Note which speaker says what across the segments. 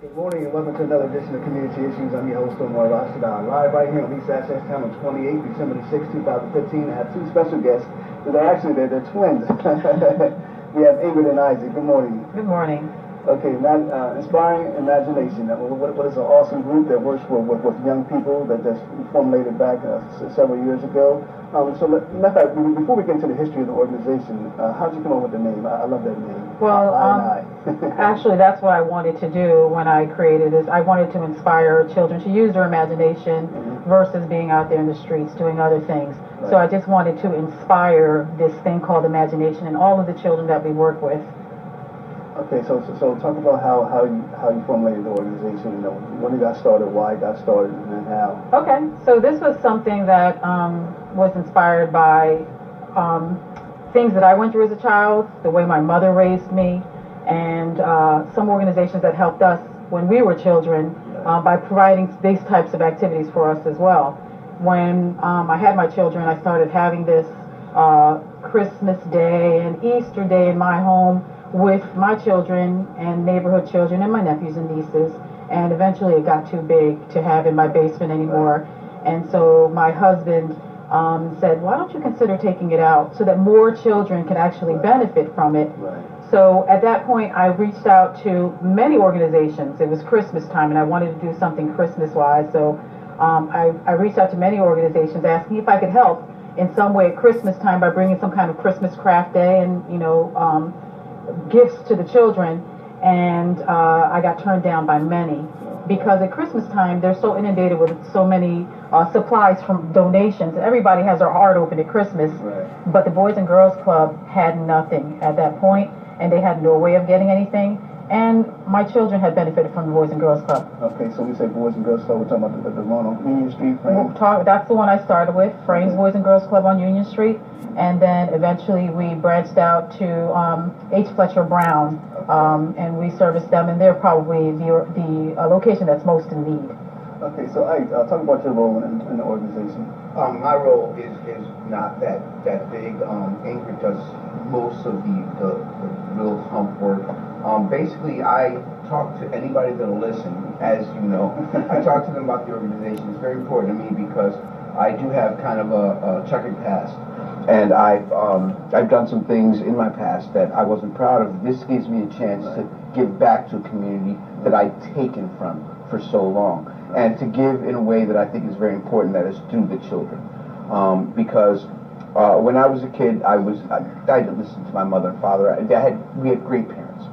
Speaker 1: Good morning and welcome to another edition of Community Issues. I'm your host, Omar Rashidon, live right here on East Access Time on 28th, December the 6th, 2015. I have two special guests. They're twins. We have Ingrid and Isaac. Good morning.
Speaker 2: Good morning.
Speaker 1: Okay, Inspiring Imagination. What is an awesome group that works with young people that's formulated back several years ago. Before we get into the history of the organization, how'd you come up with the name? I love that name.
Speaker 2: Well, actually, that's what I wanted to do when I created this. I wanted to inspire children to use their imagination versus being out there in the streets doing other things. Right. So I just wanted to inspire this thing called imagination in all of the children that we work with.
Speaker 1: Okay, so talk about how you formulated the organization. When it got started, why it got started, and how.
Speaker 2: Okay, so this was something that was inspired by things that I went through as a child, the way my mother raised me, and some organizations that helped us when we were children by providing these types of activities for us as well. When I had my children, I started having this Christmas Day and Easter Day in my home with my children and neighborhood children and my nephews and nieces, and eventually it got too big to have in my basement anymore. And so my husband said, why don't you consider taking it out so that more children can actually benefit from it. So at that point I reached out to many organizations. It was Christmas time and I wanted to do something Christmas wise, so I reached out to many organizations asking if I could help in some way at Christmas time by bringing some kind of Christmas craft day and gifts to the children, and I got turned down by many because at Christmas time they're so inundated with so many supplies from donations. Everybody has their heart open at Christmas, but the Boys and Girls Club had nothing at that point, and they had no way of getting anything. And my children had benefited from the Boys and Girls Club. Okay, so we say Boys and Girls Club, we're talking about the one on Union Street, Frames? That's the one I started with, Frames Boys and Girls Club on Union Street. And then eventually we branched out to H. Fletcher Brown, and we serviced them, and they're probably the location that's most in need.
Speaker 1: Okay, so talk about your role in the organization.
Speaker 3: My role is not that big. Ingrid does most of the real hump work. Basically, I talk to anybody that'll listen, as you know. I talk to them about the organization. It's very important to me because I do have kind of a checkered past. And I've done some things in my past that I wasn't proud of. This gives me a chance to give back to a community that I've taken from for so long, and to give in a way that I think is very important, that is through the children. Because when I was a kid, I didn't listen to my mother and father. We had great parents,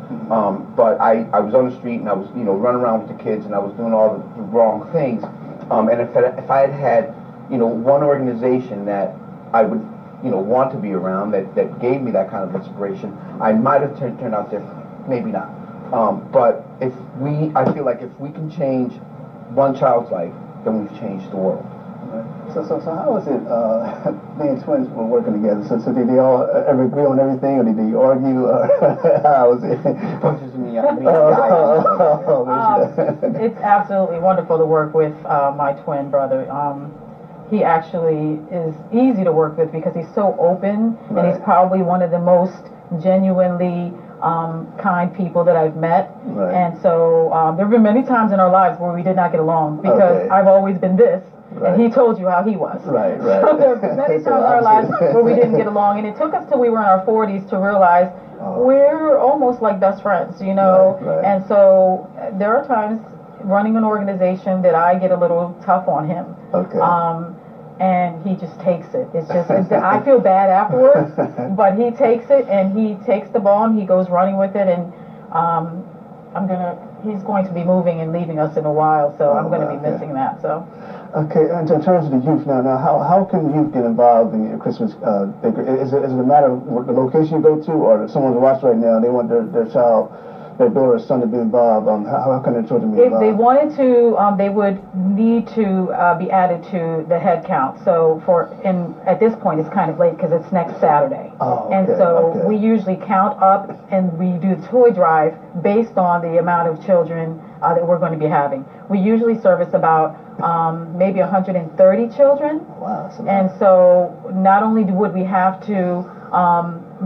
Speaker 3: but I was on the street and I was running around with the kids and I was doing all the wrong things. And if I had one organization that I would want to be around, that gave me that kind of inspiration, I might have turned out different. Maybe not. But I feel like if we can change one child's life, then we've changed the world.
Speaker 1: So how was it being twins were working together? So did they all ever agree on everything, or did they argue? Or how was it?
Speaker 2: It's absolutely wonderful to work with my twin brother. He actually is easy to work with because he's so open, and he's probably one of the most genuinely kind people that I've met. And so there have been many times in our lives where we did not get along because I've always been this, and he told you how he was. So there have been many times in our lives where we didn't get along, and it took us till we were in our 40s to realize we're almost like best friends, And so there are times running an organization that I get a little tough on him. And he just takes it. I feel bad afterwards, but he takes it and he takes the ball and he goes running with it. And he's going to be moving and leaving us in a while, so I'm going to be missing that. So.
Speaker 1: Okay, and in terms of the youth now how can youth get involved in your Christmas? Is it a matter of the location you go to, or if someone's watching right now and they want their child, their daughter or son to be involved? How can their children be involved?
Speaker 2: If they wanted to, they would need to be added to the head count. So at this point it's kind of late because it's next Saturday. We usually count up and we do the toy drive based on the amount of children that we're going to be having. We usually service about maybe 130 children.
Speaker 1: Wow.
Speaker 2: And so not only would we have to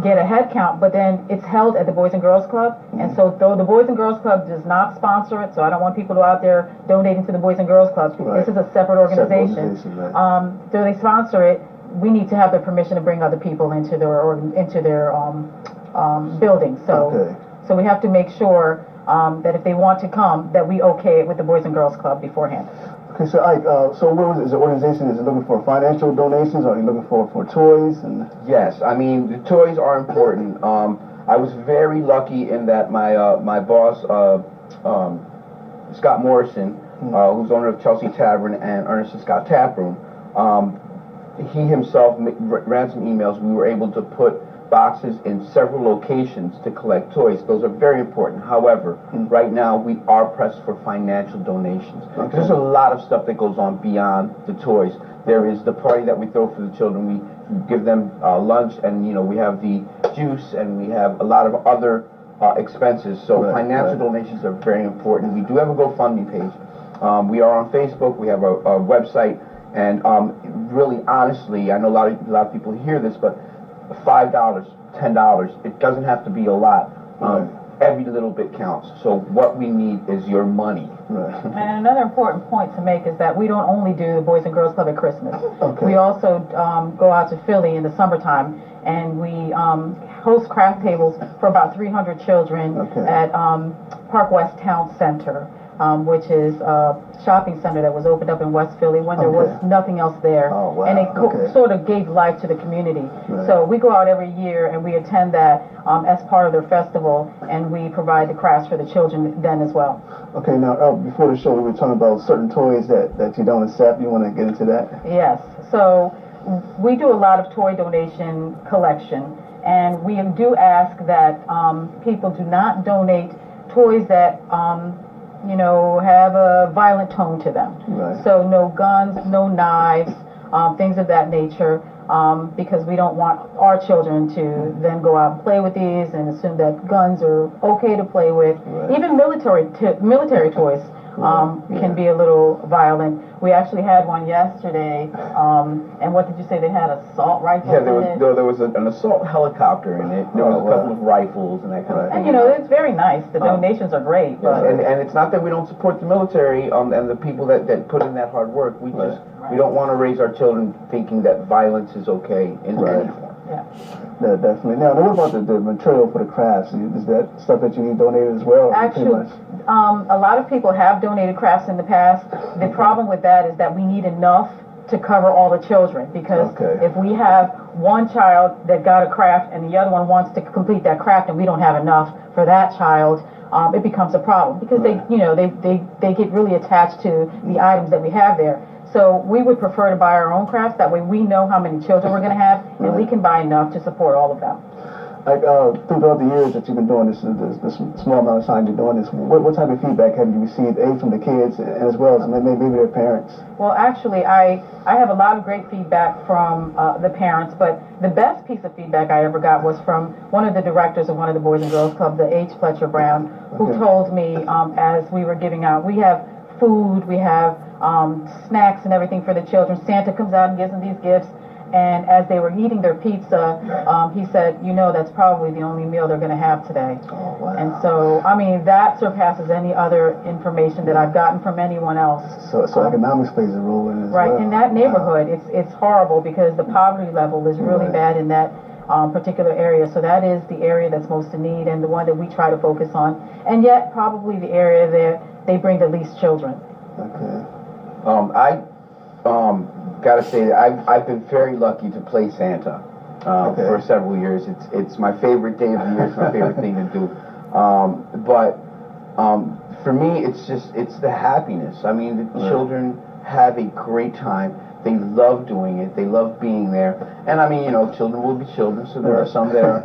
Speaker 2: get a head count, but then it's held at the Boys and Girls Club. And so though the Boys and Girls Club does not sponsor it, so I don't want people out there donating to the Boys and Girls Club.
Speaker 1: Right.
Speaker 2: This is a separate organization.
Speaker 1: Right.
Speaker 2: Though they sponsor it, we need to have their permission to bring other people into their building. So we have to make sure that if they want to come, that we okay it with the Boys and Girls Club beforehand.
Speaker 1: Okay, so Ike, so what is the organization? Is it looking for financial donations, or are you looking for toys? And
Speaker 3: yes, I mean the toys are important. I was very lucky in that my boss, Scott Morrison, who's owner of Chelsea Tavern and Ernest and Scott Taproom, he himself ran some emails. We were able to put boxes in several locations to collect toys. Those are very important. However, right now we are pressed for financial donations.
Speaker 1: Okay.
Speaker 3: There's a lot of stuff that goes on beyond the toys. There is the party that we throw for the children. We give them lunch, and we have the juice, and we have a lot of other expenses. So financial donations are very important. We do have a GoFundMe page. We are on Facebook. We have a website, and really, honestly, I know a lot of people hear this, but $5, $10, it doesn't have to be a lot. Every little bit counts. So what we need is your money.
Speaker 1: Right.
Speaker 2: And another important point to make is that we don't only do the Boys and Girls Club at Christmas.
Speaker 1: Okay.
Speaker 2: We also go out to Philly in the summertime, and we host craft tables for about 300 children at Park West Town Center, which is a shopping center that was opened up in West Philly when there was nothing else there.
Speaker 1: Oh, wow.
Speaker 2: And it sort of gave life to the community.
Speaker 1: Right.
Speaker 2: So we go out every year and we attend that as part of their festival, and we provide the crafts for the children then as well.
Speaker 1: Okay, now before the show we were talking about certain toys that you don't accept. You want to get into that?
Speaker 2: Yes. So we do a lot of toy donation collection, and we do ask that people do not donate toys that have a violent tone to them.
Speaker 1: Right.
Speaker 2: So no guns, no knives, things of that nature, because we don't want our children to then go out and play with these and assume that guns are okay to play with.
Speaker 1: Right.
Speaker 2: Even military toys can be a little violent. We actually had one yesterday, and what did you say? They had assault rifles in it?
Speaker 3: There was an assault helicopter in it. There was a couple of rifles and that kind of thing.
Speaker 2: And it's very nice. The donations are great. But
Speaker 3: and it's not that we don't support the military and the people that put in that hard work. We don't want to raise our children thinking that violence is okay in any form.
Speaker 2: Yeah.
Speaker 1: Yeah, definitely. Now, what about the material for the crafts? Is that stuff that you need donated as well?
Speaker 2: Actually, a lot of people have donated crafts in the past. The problem with that is that we need enough to cover all the children, because if we have one child that got a craft and the other one wants to complete that craft and we don't have enough for that child, it becomes a problem, because they get really attached to the items that we have there. So we would prefer to buy our own crafts. That way we know how many children we're going to have, and we can buy enough to support all of them.
Speaker 1: Like throughout the years that you've been doing this small amount of time you're doing this, what type of feedback have you received, from the kids as well as maybe their parents?
Speaker 2: Well, actually, I have a lot of great feedback from the parents, but the best piece of feedback I ever got was from one of the directors of one of the Boys and Girls Club, the H. Fletcher Brown, who told me as we were giving out, we have food, we have snacks and everything for the children. Santa comes out and gives them these gifts. And as they were eating their pizza, he said, that's probably the only meal they're going to have today.
Speaker 1: Oh, wow.
Speaker 2: And so, that surpasses any other information that I've gotten from anyone else.
Speaker 1: So economics plays a role in it as well.
Speaker 2: Right. In that neighborhood, it's horrible, because the poverty level is really bad in that particular area. So that is the area that's most in need, and the one that we try to focus on. And yet, probably the area that they bring the least children.
Speaker 1: Okay.
Speaker 3: I gotta say that I've been very lucky to play Santa for several years. It's my favorite day of the year. It's my favorite thing to do. But for me, it's the happiness. I mean, the children have a great time. They love doing it. They love being there. And I mean, children will be children. So there are some that are,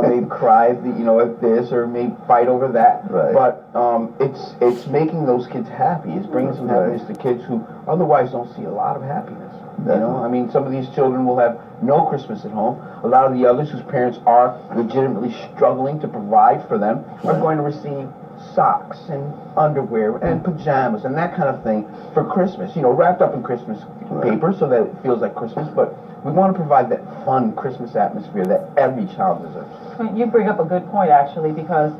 Speaker 3: may cry, at this, or may fight over that.
Speaker 1: Right.
Speaker 3: But it's making those kids happy. It's bringing some happiness to kids who otherwise don't see a lot of happiness. I mean, some of these children will have no Christmas at home. A lot of the others whose parents are legitimately struggling to provide for them are going to receive socks and underwear and pajamas and that kind of thing for Christmas, wrapped up in Christmas paper so that it feels like Christmas, but We want to provide that fun Christmas atmosphere that every child deserves.
Speaker 2: You bring up a good point, actually, because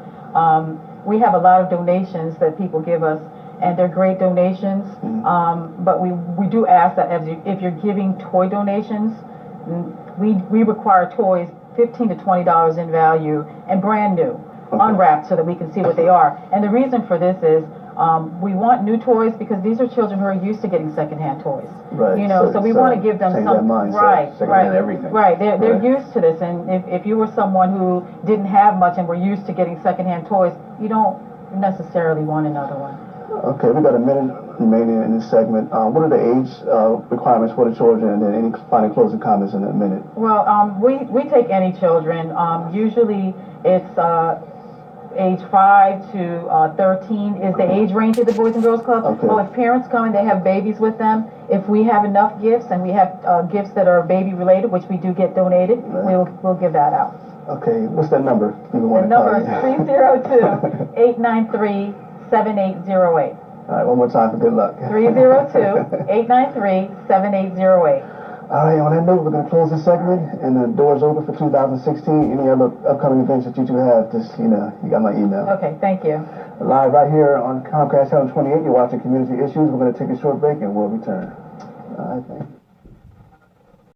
Speaker 2: we have a lot of donations that people give us, and they're great donations. But we do ask that if you're giving toy donations, we require toys $15 to $20 in value and brand new, unwrapped, so that we can see what they are. And the reason for this is we want new toys because these are children who are used to getting secondhand toys.
Speaker 1: Right.
Speaker 2: You know, so we want to give them some
Speaker 3: Everything.
Speaker 2: Right. They're used to this, and if you were someone who didn't have much and were used to getting secondhand toys, you don't necessarily want another one.
Speaker 1: Okay, we got a minute remaining in this segment. What are the age requirements for the children, and then any final closing comments in a minute?
Speaker 2: Well, we take any children. Usually it's age 5 to 13 is the age range of the Boys and Girls Club.
Speaker 1: Okay.
Speaker 2: Well, if parents come and they have babies with them, if we have enough gifts and we have gifts that are baby related, which we do get donated, we'll give that out.
Speaker 1: Okay, what's that number?
Speaker 2: The number is 302-893-7808.
Speaker 1: All right, one more time for good luck.
Speaker 2: 302-893-7808.
Speaker 1: All right, on that note, we're going to close this segment, and the door's open for 2016. Any other upcoming events that you two have, just, you got my email.
Speaker 2: Okay, thank you.
Speaker 1: Live right here on Comcast Channel 28, you're watching Community Issues. We're going to take a short break, and we'll return. All right, thank you.